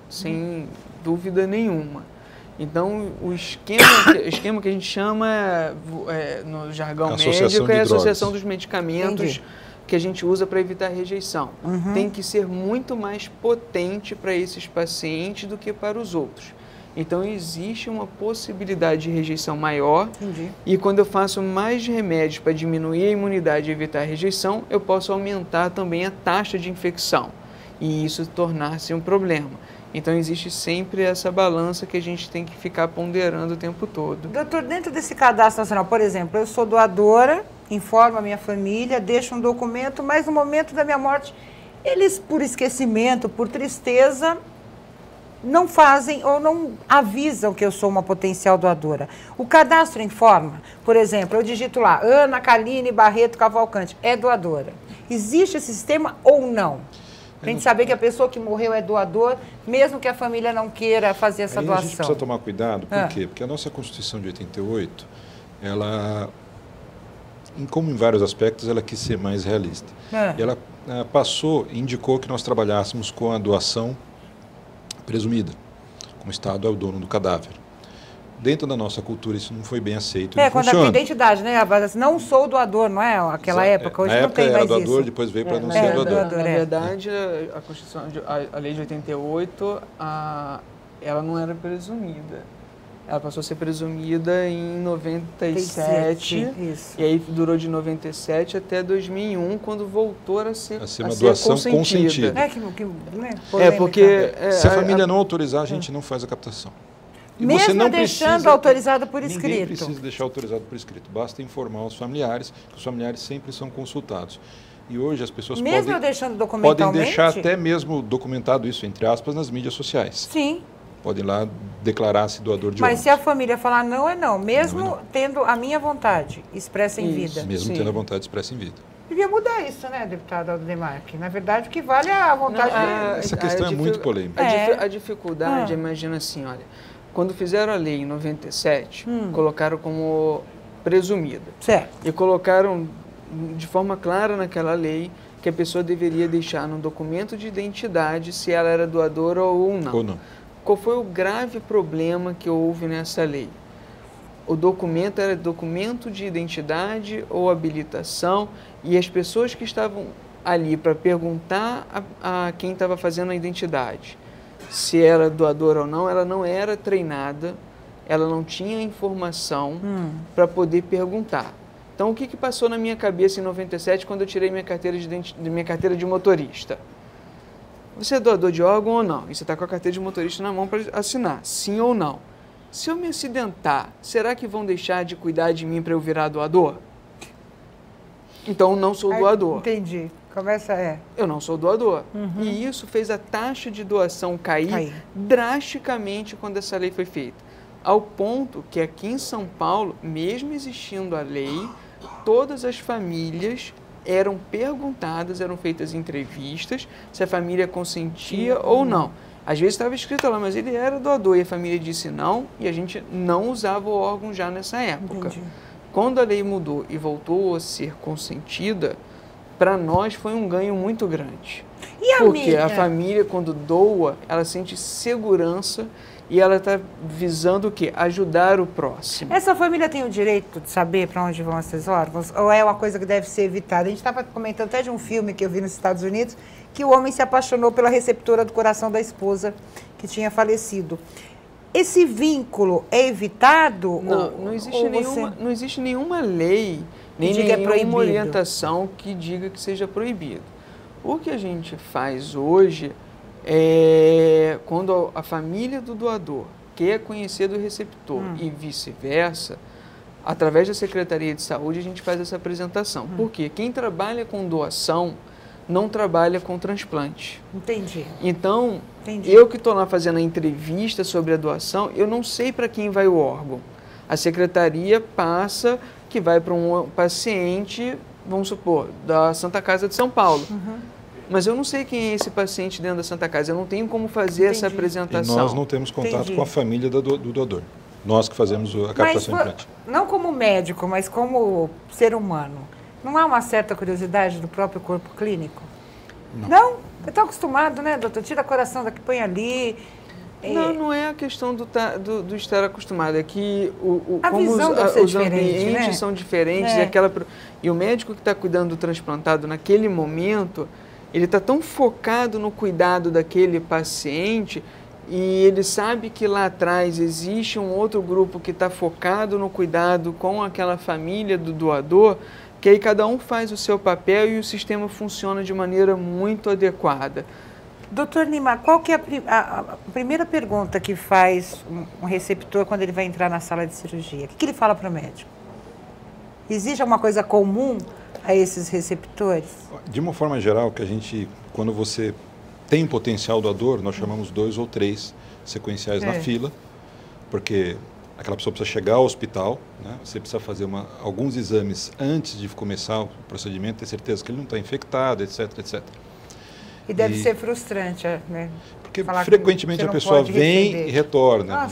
sem dúvida nenhuma. Então, o esquema que a gente chama, no jargão médico, é a associação dos medicamentos que a gente usa para evitar a rejeição. Tem que ser muito mais potente para esses pacientes do que para os outros. Então, existe uma possibilidade de rejeição maior. E quando eu faço mais remédios para diminuir a imunidade e evitar a rejeição, eu posso aumentar também a taxa de infecção e isso tornar-se um problema. Então, existe sempre essa balança que a gente tem que ficar ponderando o tempo todo. Doutor, dentro desse cadastro nacional, por exemplo, eu sou doadora, informo a minha família, deixo um documento, mas no momento da minha morte, eles, por esquecimento, por tristeza, não fazem ou não avisam que eu sou uma potencial doadora. O cadastro informa, por exemplo, eu digito lá, Ana Kaline Barreto Cavalcante, é doadora. Existe esse sistema ou não? Para a gente saber que a pessoa que morreu é doador, mesmo que a família não queira fazer essa doação. A gente precisa tomar cuidado, por quê? Porque a nossa Constituição de 88, ela, como em vários aspectos, ela quis ser mais realista. E ela indicou que nós trabalhássemos com a doação presumida, como o Estado é o dono do cadáver. Dentro da nossa cultura isso não foi bem aceito. Quando a identidade, né? Não sou doador, não é? Aquela época, hoje não tem mais isso. Na época era doador, depois veio para não ser doador. Na verdade, a Constituição, a lei de 88, ela não era presumida. Ela passou a ser presumida em 97, e aí durou de 97 até 2001, quando voltou a ser uma doação consentida. Porque se a família não autorizar, a gente não faz a captação. Mesmo deixando autorizado por escrito? Ninguém precisa deixar autorizado por escrito. Basta informar os familiares, que os familiares sempre são consultados. E hoje as pessoas mesmo deixando documentalmente? Podem deixar até mesmo documentado isso, entre aspas, nas mídias sociais. Sim. Podem lá declarar-se doador de órgãos. Mas se a família falar não, é não. Mesmo não, tendo a minha vontade expressa em vida. Mesmo tendo a vontade expressa em vida. Devia mudar isso, né, deputado Aldemar? Que, na verdade, o que vale é a vontade dele. Essa questão é muito polêmica. A dificuldade, imagina assim, olha, quando fizeram a lei em 97, colocaram como presumida. Certo. E colocaram de forma clara naquela lei que a pessoa deveria deixar no documento de identidade se ela era doadora ou não. Ou não. Qual foi o grave problema que houve nessa lei? O documento era documento de identidade ou habilitação e as pessoas que estavam ali para perguntar a quem estava fazendo a identidade se era doadora ou não, ela não era treinada, ela não tinha informação para poder perguntar. Então, o que passou na minha cabeça em 97 quando eu tirei minha carteira de motorista? Você é doador de órgão ou não? E você está com a carteira de motorista na mão para assinar, sim ou não. Se eu me acidentar, será que vão deixar de cuidar de mim para eu virar doador? Então, eu não sou doador. Entendi. Começa, Eu não sou doador. E isso fez a taxa de doação cair drasticamente quando essa lei foi feita. Ao ponto que aqui em São Paulo, mesmo existindo a lei, todas as famílias eram perguntadas, eram feitas entrevistas, se a família consentia ou não. Às vezes estava escrito lá, mas ele era doador, e a família disse não, e a gente não usava o órgão já nessa época. Entendi. Quando a lei mudou e voltou a ser consentida, para nós foi um ganho muito grande. Porque a família, quando doa, ela sente segurança e ela está visando o quê? Ajudar o próximo. Essa família tem o direito de saber para onde vão esses órgãos? Ou é uma coisa que deve ser evitada? A gente estava comentando até de um filme que eu vi nos Estados Unidos, que o homem se apaixonou pela receptora do coração da esposa que tinha falecido. Esse vínculo é evitado? Não existe nenhuma lei, nem nenhuma orientação que diga que seja proibido. O que a gente faz hoje é, quando a família do doador quer conhecer do receptor e vice-versa, através da Secretaria de Saúde a gente faz essa apresentação. Porque quem trabalha com doação não trabalha com transplante. Entendi. Então, eu que estou lá fazendo a entrevista sobre a doação, eu não sei para quem vai o órgão. A secretaria passa que vai para um paciente, vamos supor, da Santa Casa de São Paulo. Mas eu não sei quem é esse paciente dentro da Santa Casa, eu não tenho como fazer essa apresentação. E nós não temos contato com a família do doador. Nós que fazemos a captação implante. Não como médico, mas como ser humano. Não há uma certa curiosidade do próprio corpo clínico? Não? Eu estou acostumado, né, doutor? Tira o coração daqui, põe ali. Não é a questão do estar acostumado, é que como os ambientes são diferentes e o médico que está cuidando do transplantado naquele momento, ele está tão focado no cuidado daquele paciente e ele sabe que lá atrás existe um outro grupo que está focado no cuidado com aquela família do doador, que aí cada um faz o seu papel e o sistema funciona de maneira muito adequada. Doutor Lima, qual que é a primeira pergunta que faz um receptor quando ele vai entrar na sala de cirurgia? O que ele fala para o médico? Existe alguma coisa comum a esses receptores? De uma forma geral, que a gente, quando você tem um potencial doador, nós chamamos 2 ou 3 sequenciais na fila, porque aquela pessoa precisa chegar ao hospital, né? Você precisa fazer alguns exames antes de começar o procedimento, ter certeza que ele não está infectado, etc, etc. E deve ser frustrante, né? Porque frequentemente a pessoa vem e retorna,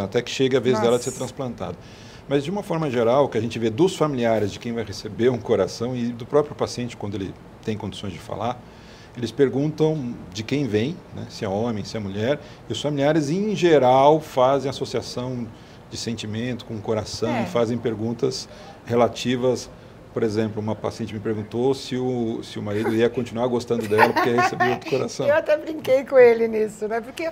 até que chega a vez dela de ser transplantado. Mas de uma forma geral, o que a gente vê dos familiares de quem vai receber um coração e do próprio paciente, quando ele tem condições de falar, eles perguntam de quem vem, né? Se é homem, se é mulher, e os familiares, em geral, fazem associação de sentimento com o coração, fazem perguntas relativas. Por exemplo, uma paciente me perguntou se o marido ia continuar gostando dela porque recebeu outro coração. Eu até brinquei com ele nisso, né? Porque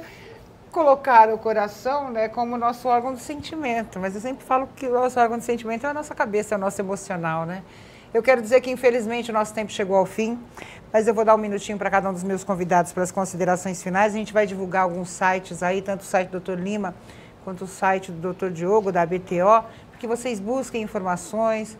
colocaram o coração, né, como nosso órgão de sentimento, mas eu sempre falo que o nosso órgão de sentimento é a nossa cabeça, é o nosso emocional, né? Eu quero dizer que, infelizmente, o nosso tempo chegou ao fim, mas eu vou dar um minutinho para cada um dos meus convidados para as considerações finais. A gente vai divulgar alguns sites aí, tanto o site do Dr. Lima quanto o site do Dr. Diogo, da ABTO, para que vocês busquem informações,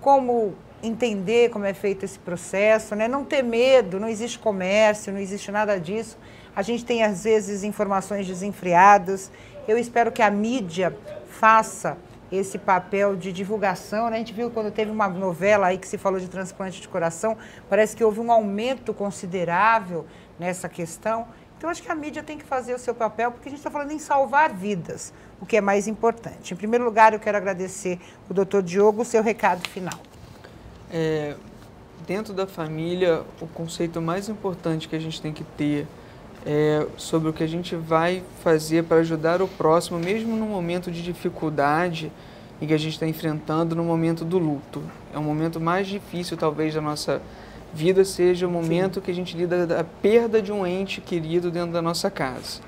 como entender como é feito esse processo, né? Não ter medo, não existe comércio, não existe nada disso. A gente tem, às vezes, informações desenfreadas. Eu espero que a mídia faça esse papel de divulgação, né? A gente viu quando teve uma novela aí que se falou de transplante de coração, parece que houve um aumento considerável nessa questão. Então, acho que a mídia tem que fazer o seu papel, porque a gente está falando em salvar vidas, o que é mais importante. Em primeiro lugar, eu quero agradecer o Dr. Diogo, o seu recado final. Dentro da família, o conceito mais importante que a gente tem que ter sobre o que a gente vai fazer para ajudar o próximo, mesmo no momento de dificuldade em que a gente está enfrentando no momento do luto. É o momento mais difícil, talvez, da nossa vida, seja o momento que a gente lida da perda de um ente querido dentro da nossa casa.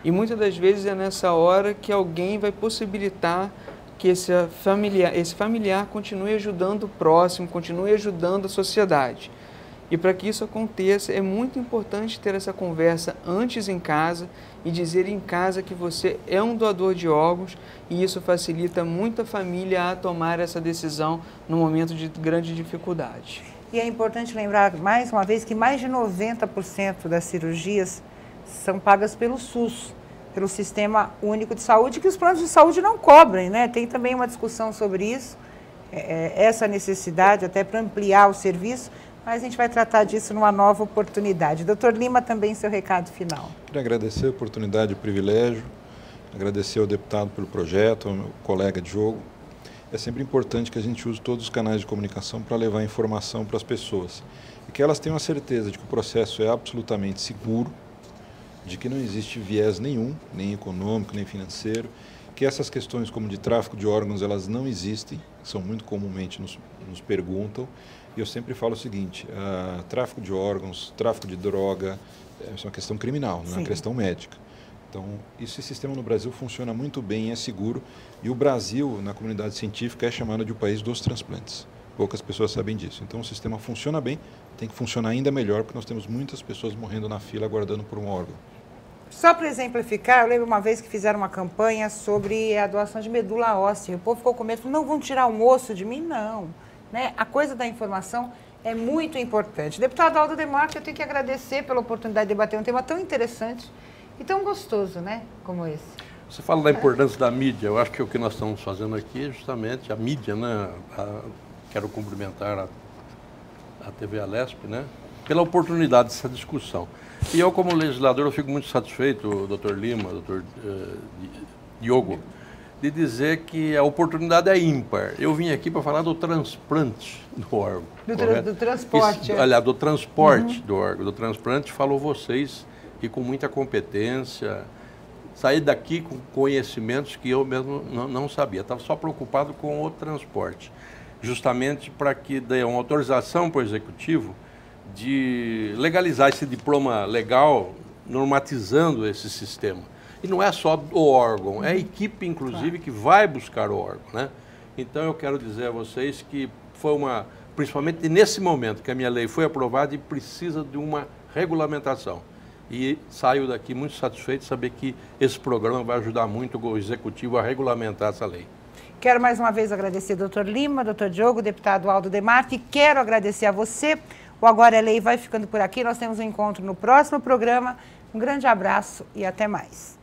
E muitas das vezes é nessa hora que alguém vai possibilitar que esse familiar continue ajudando o próximo, continue ajudando a sociedade. E para que isso aconteça, é muito importante ter essa conversa antes em casa e dizer em casa que você é um doador de órgãos, e isso facilita muito a família a tomar essa decisão no momento de grande dificuldade. E é importante lembrar, mais uma vez, que mais de 90% das cirurgias são pagas pelo SUS, pelo Sistema Único de Saúde, que os planos de saúde não cobrem, né? Tem também uma discussão sobre isso, essa necessidade até para ampliar o serviço, mas a gente vai tratar disso numa nova oportunidade. Dr. Lima, também seu recado final. Queria agradecer a oportunidade e o privilégio, agradecer ao deputado pelo projeto, ao meu colega Diogo. É sempre importante que a gente use todos os canais de comunicação para levar informação para as pessoas e que elas tenham a certeza de que o processo é absolutamente seguro, de que não existe viés nenhum, nem econômico, nem financeiro, que essas questões como de tráfico de órgãos, elas não existem, são muito comumente nos perguntam, e eu sempre falo o seguinte, tráfico de órgãos, tráfico de droga, é uma questão criminal, não é uma questão médica. Então, esse sistema no Brasil funciona muito bem, é seguro, e o Brasil, na comunidade científica, é chamado de o país dos transplantes. Poucas pessoas sabem disso. Então, o sistema funciona bem, tem que funcionar ainda melhor, porque nós temos muitas pessoas morrendo na fila aguardando por um órgão. Só para exemplificar, eu lembro uma vez que fizeram uma campanha sobre a doação de medula óssea. O povo ficou com medo, falou, não, vão tirar um osso de mim? Não. Né? A coisa da informação é muito importante. Deputado Aldo Demarque, eu tenho que agradecer pela oportunidade de debater um tema tão interessante e tão gostoso, né, como esse. Você fala da importância da mídia. Eu acho que o que nós estamos fazendo aqui é justamente a mídia, né? Quero cumprimentar a TV Alesp, né? Pela oportunidade dessa discussão. E eu, como legislador, eu fico muito satisfeito, doutor Lima, doutor Diogo, de dizer que a oportunidade é ímpar. Eu vim aqui para falar do transplante do órgão. Do transporte. Aliás, do transporte do órgão. Do transplante, falou vocês, e com muita competência, saí daqui com conhecimentos que eu mesmo não sabia. Estava só preocupado com o transporte, justamente para que dê uma autorização para o Executivo de legalizar esse diploma legal, normatizando esse sistema. E não é só o órgão, é a equipe, inclusive, que vai buscar o órgão, né? Então, eu quero dizer a vocês que foi principalmente nesse momento que a minha lei foi aprovada e precisa de uma regulamentação. E saio daqui muito satisfeito de saber que esse programa vai ajudar muito o Executivo a regulamentar essa lei. Quero mais uma vez agradecer ao Dr. Lima, Dr. Diogo, deputado Aldo Demarque. Quero agradecer a você. O Agora é Lei vai ficando por aqui. Nós temos um encontro no próximo programa. Um grande abraço e até mais.